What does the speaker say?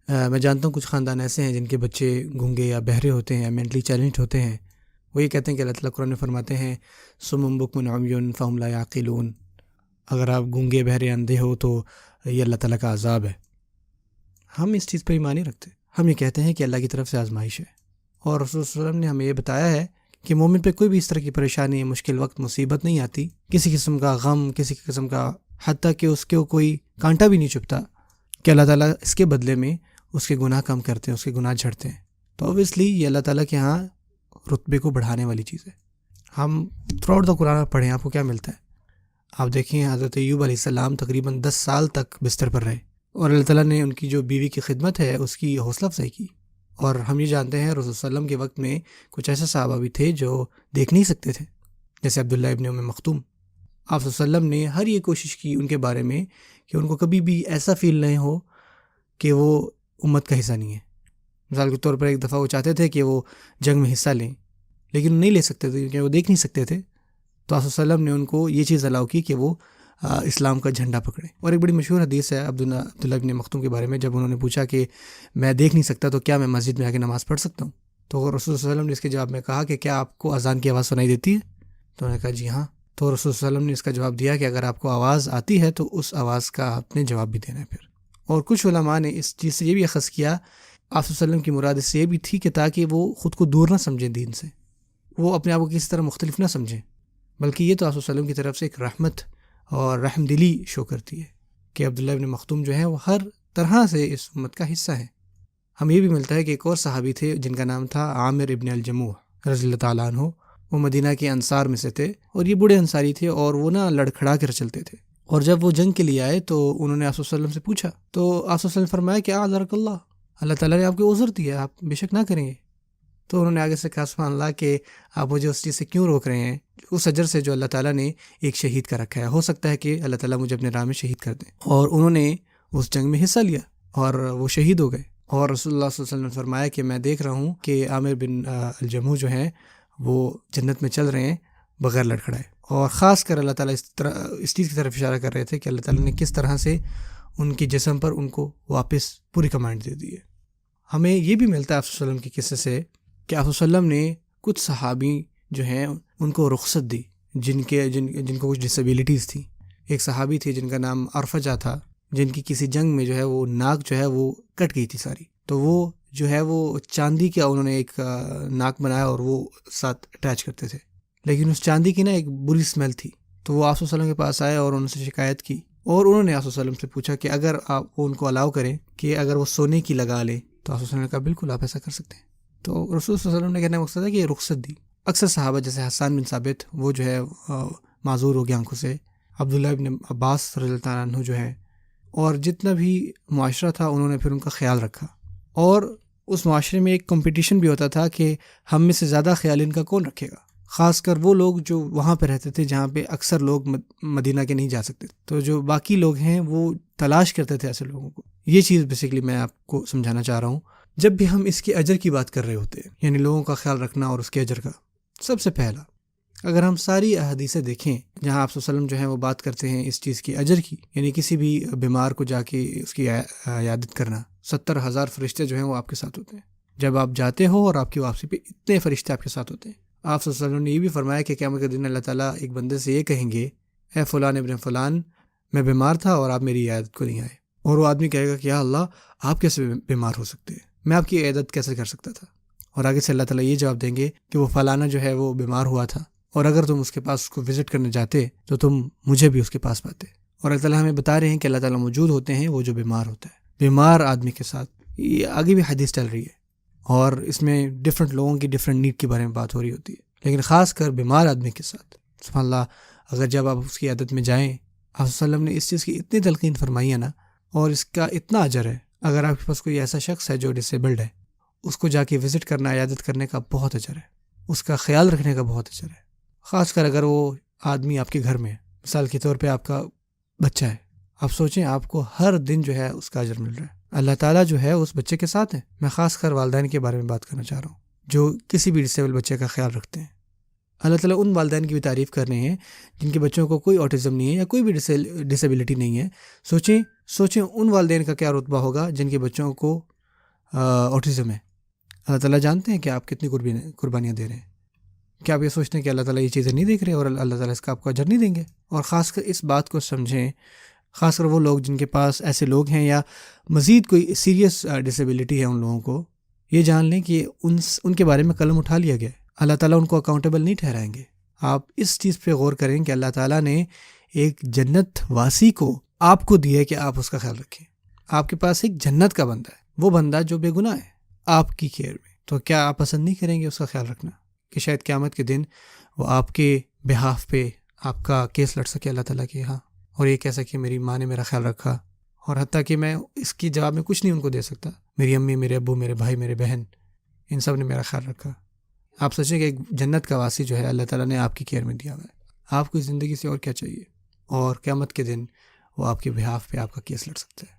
میں جانتا ہوں کچھ خاندان ایسے ہیں جن کے بچے گونگے یا بہرے ہوتے ہیں یا مینٹلی چیلنجڈ ہوتے ہیں. وہ یہ کہتے ہیں کہ اللہ تعالیٰ قرآن میں فرماتے ہیں صم بکم عمی فہم لا یعقلون. اگر آپ گونگے بہرے اندھے ہو تو یہ اللہ تعالیٰ کا عذاب ہے. ہم اس چیز پر ایمان نہیں رکھتے. ہم یہ کہتے ہیں کہ اللہ کی طرف سے آزمائش ہے، اور رسول صلی اللہ علیہ وسلم نے ہمیں یہ بتایا ہے کہ مومن پہ کوئی بھی اس طرح کی پریشانی، مشکل وقت، مصیبت نہیں آتی، کسی قسم کا غم، کسی قسم کا، حتیٰ کہ اس کے کوئی کانٹا بھی نہیں چبھتا، کہ اللہ تعالیٰ اس کے بدلے میں اس کے گناہ کم کرتے ہیں، اس کے گناہ جھڑتے ہیں. تو اوبیسلی یہ اللہ تعالیٰ کے ہاں رتبے کو بڑھانے والی چیز ہے. ہم تھرو آؤٹ دا قرآن پڑھیں، آپ کو کیا ملتا ہے؟ آپ دیکھیں حضرت ایوب علیہ السلام تقریباً 10 سال تک بستر پر رہے، اور اللہ تعالیٰ نے ان کی جو بیوی کی خدمت ہے اس کی حوصلہ افزائی کی. اور ہم یہ جانتے ہیں رسول صلی اللہ علیہ وسلم کے وقت میں کچھ ایسے صحابہ بھی تھے جو دیکھ نہیں سکتے تھے، جیسے عبداللہ ابن ام مختوم. آپ صلی اللہ علیہ وسلم نے ہر یہ کوشش کی ان کے بارے میں کہ ان کو کبھی بھی ایسا فیل نہیں ہو کہ وہ امت کا حصہ نہیں ہے. مثال کے طور پر ایک دفعہ وہ چاہتے تھے کہ وہ جنگ میں حصہ لیں، لیکن نہیں لے سکتے تھے کیونکہ وہ دیکھ نہیں سکتے تھے. تو آپ صلی اللہ علیہ وسلم نے ان کو یہ چیز الاؤ کی کہ وہ اسلام کا جھنڈا پکڑیں. اور ایک بڑی مشہور حدیث ہے عبداللہ ابن مختوم کے بارے میں، جب انہوں نے پوچھا کہ میں دیکھ نہیں سکتا تو کیا میں مسجد میں آ کے نماز پڑھ سکتا ہوں؟ تو رسول صلی اللہ علیہ وسلم نے اس کے جواب میں کہا کہ کیا آپ کو اذان کی آواز سنائی دیتی ہے؟ تو انہوں نے کہا جی ہاں. تو رسول صلی اللہ علیہ وسلم نے اس کا جواب دیا کہ اگر آپ کو آواز آتی ہے تو اس آواز کا آپ نے جواب بھی دینا ہے پھر. اور کچھ علماء نے اس چیز سے یہ بھی اخذ کیا، آپ صلی اللہ علیہ وسلم کی مراد اس سے یہ بھی تھی کہ تاکہ وہ خود کو دور نہ سمجھیں دین سے، وہ اپنے آپ کو کسی طرح مختلف نہ سمجھیں، بلکہ یہ تو آپ صلی اللہ علیہ وسلم کی طرف سے ایک رحمت اور رحم دلی شو کرتی ہے کہ عبداللہ ابن مختوم جو ہیں وہ ہر طرح سے اس امت کا حصہ ہیں. ہم یہ بھی ملتا ہے کہ ایک اور صحابی تھے جن کا نام تھا عامر ابن الجموح رضی اللہ تعالیٰ عنہ. وہ مدینہ کے انصار میں سے تھے، اور یہ بوڑھے انصاری تھے، اور وہ لڑکھڑا کر چلتے تھے. اور جب وہ جنگ کے لیے آئے تو انہوں نے آپ صلی اللہ علیہ وسلم سے پوچھا، تو آپ صلی اللہ علیہ وسلم نے فرمایا کہ اعذرک اللہ، اللہ تعالیٰ نے آپ کو عذر دیا، آپ بے شک نہ کریں گے. تو انہوں نے آگے سے کہا سبحان اللہ کہ آپ مجھے اس چیز سے کیوں روک رہے ہیں، اس اجر سے جو اللہ تعالیٰ نے ایک شہید کا رکھا ہے. ہو سکتا ہے کہ اللہ تعالیٰ مجھے اپنے راہ میں شہید کر دیں. اور انہوں نے اس جنگ میں حصہ لیا اور وہ شہید ہو گئے. اور رسول اللہ صلی اللہ علیہ وسلم نے فرمایا کہ میں دیکھ رہا ہوں کہ عامر بن الجموح جو ہیں وہ جنت میں چل رہے ہیں بغیر لڑکھڑائے. اور خاص کر اللہ تعالیٰ اس چیز کی طرف اشارہ کر رہے تھے کہ اللہ تعالیٰ نے کس طرح سے ان کے جسم پر ان کو واپس پوری کمانڈ دے دی ہے. ہمیں یہ بھی ملتا ہے آپ صلی اللہ علیہ وسلم کے قصے سے کہ آپ صلی اللہ علیہ وسلم نے کچھ صحابی جو ہیں ان کو رخصت دی جن کو کچھ ڈسیبلٹیز تھیں. ایک صحابی تھے جن کا نام ارفجہ تھا، جن کی کسی جنگ میں جو ہے وہ ناک جو ہے وہ کٹ گئی تھی ساری. تو وہ جو ہے وہ چاندی کا انہوں نے ایک ناک بنایا اور وہ ساتھ اٹیچ کرتے تھے، لیکن اس چاندی کی ایک بری اسمیل تھی. تو وہ آپ صلی اللہ علیہ وسلم کے پاس آئے اور ان سے شکایت کی، اور انہوں نے آپ صلی اللہ علیہ وسلم سے پوچھا کہ اگر آپ ان کو الاؤ کریں کہ اگر وہ سونے کی لگا لیں، تو آپ صلی اللہ علیہ وسلم نے کہا بالکل آپ ایسا کر سکتے ہیں. تو رسول صلی اللہ علیہ وسلم نے کہنے کا مقصد ہے کہ یہ رخصت دی. اکثر صحابہ جیسے حسان بن ثابت وہ جو ہے معذور ہو گیا آنکھوں سے، عبداللہ ابن عباس رضی اللہ تعالیٰ عنہ جو ہے، اور جتنا بھی معاشرہ تھا انہوں نے پھر ان کا خیال رکھا. اور اس معاشرے میں ایک کمپٹیشن بھی ہوتا تھا کہ ہم میں سے زیادہ خیال ان کا کون رکھے گا، خاص کر وہ لوگ جو وہاں پہ رہتے تھے جہاں پہ اکثر لوگ مدینہ کے نہیں جا سکتے. تو جو باقی لوگ ہیں وہ تلاش کرتے تھے ایسے لوگوں کو. یہ چیز بیسیکلی میں آپ کو سمجھانا چاہ رہا ہوں. جب بھی ہم اس کے اجر کی بات کر رہے ہوتے ہیں، یعنی لوگوں کا خیال رکھنا اور اس کے اجر کا، سب سے پہلا اگر ہم ساری احادیثیں دیکھیں جہاں آپ صلی اللہ علیہ وسلم جو ہیں وہ بات کرتے ہیں اس چیز کی اجر کی، یعنی کسی بھی بیمار کو جا کے اس کی عیادت کرنا، 70,000 فرشتے جو ہیں وہ آپ کے ساتھ ہوتے ہیں جب آپ جاتے ہو، اور آپ کی واپسی پہ اتنے فرشتے آپ کے ساتھ ہوتے ہیں. آپ صلی اللہ علیہ وسلم نے یہ بھی فرمایا کہ قیامت کے دن اللہ تعالیٰ ایک بندے سے یہ کہیں گے، اے فلان ابن فلان، میں بیمار تھا اور آپ میری عیادت کو نہیں آئے. اور وہ آدمی کہے گا کہ یا اللہ آپ کیسے بیمار ہو سکتے ہیں، میں آپ کی عیادت کیسے کر سکتا تھا. اور آگے سے اللہ تعالیٰ یہ جواب دیں گے کہ وہ فلانا جو ہے وہ بیمار ہوا تھا، اور اگر تم اس کے پاس اس کو وزٹ کرنے جاتے تو تم مجھے بھی اس کے پاس پاتے. اور اللہ تعالیٰ ہمیں بتا رہے ہیں کہ اللہ تعالیٰ موجود ہوتے ہیں وہ جو بیمار ہوتا ہے، بیمار آدمی کے ساتھ. یہ آگے بھی حدیث چل رہی ہے اور اس میں ڈفرینٹ لوگوں کی ڈفرینٹ نیڈ کے بارے میں بات ہو رہی ہوتی ہے، لیکن خاص کر بیمار آدمی کے ساتھ سبحان اللہ. اگر جب آپ اس کی عیادت میں جائیں، آپ صلی اللہ علیہ وسلم نے اس چیز کی اتنی تلقین فرمائی ہے نا، اور اس کا اتنا اجر ہے. اگر آپ کے پاس کوئی ایسا شخص ہے جو ڈسیبلڈ ہے، اس کو جا کے وزٹ کرنا، عیادت کرنے کا بہت اجر ہے، اس کا خیال رکھنے کا بہت اجر ہے. خاص کر اگر وہ آدمی آپ کے گھر میں ہے، مثال کے طور پہ آپ کا بچہ ہے، آپ سوچیں آپ کو ہر دن جو ہے اس کا اجر مل رہا ہے. اللہ تعالیٰ جو ہے اس بچے کے ساتھ ہے. میں خاص کر والدین کے بارے میں بات کرنا چاہ رہا ہوں جو کسی بھی ڈسیبل بچے کا خیال رکھتے ہیں. اللہ تعالیٰ ان والدین کی بھی تعریف کر رہے ہیں جن کے بچوں کو کوئی آٹزم نہیں ہے یا کوئی بھی ڈسیبلٹی نہیں ہے. سوچیں ان والدین کا کیا رتبہ ہوگا جن کے بچوں کو آٹزم ہے، اللہ تعالیٰ جانتے ہیں کہ آپ کتنی قربانیاں دے رہے ہیں. کیا آپ یہ سوچتے ہیں کہ اللہ تعالیٰ یہ چیزیں نہیں دیکھ رہے اور اللہ تعالیٰ اس کا آپ کو اجر نہیں دیں گے؟ اور خاص کر اس بات کو سمجھیں، خاص کر وہ لوگ جن کے پاس ایسے لوگ ہیں یا مزید کوئی سیریس ڈسیبلٹی ہے، ان لوگوں کو یہ جان لیں کہ ان کے بارے میں قلم اٹھا لیا گیا ہے. اللہ تعالیٰ ان کو اکاؤنٹیبل نہیں ٹھہرائیں گے. آپ اس چیز پہ غور کریں کہ اللہ تعالیٰ نے ایک جنت واسی کو آپ کو دیا ہے کہ آپ اس کا خیال رکھیں. آپ کے پاس ایک جنت کا بندہ ہے، وہ بندہ جو بے گناہ ہے آپ کی کیئر میں، تو کیا آپ پسند نہیں کریں گے اس کا خیال رکھنا کہ شاید قیامت کے دن وہ آپ کے بہاف پہ آپ کا کیس لڑ سکے اللہ تعالیٰ کے ہاں، اور یہ کہہ سکے میری ماں نے میرا خیال رکھا، اور حتیٰ کہ میں اس کی جواب میں کچھ نہیں ان کو دے سکتا، میری امی، میرے ابو، میرے بھائی، میرے بہن، ان سب نے میرا خیال رکھا. آپ سوچیں کہ ایک جنت کا واسی جو ہے اللہ تعالیٰ نے آپ کی کیئر میں دیا ہوا ہے. آپ کو زندگی سے اور کیا چاہیے؟ اور قیامت کے دن وہ آپ کے بہاف پہ آپ کا کیس لڑ سکتا ہے.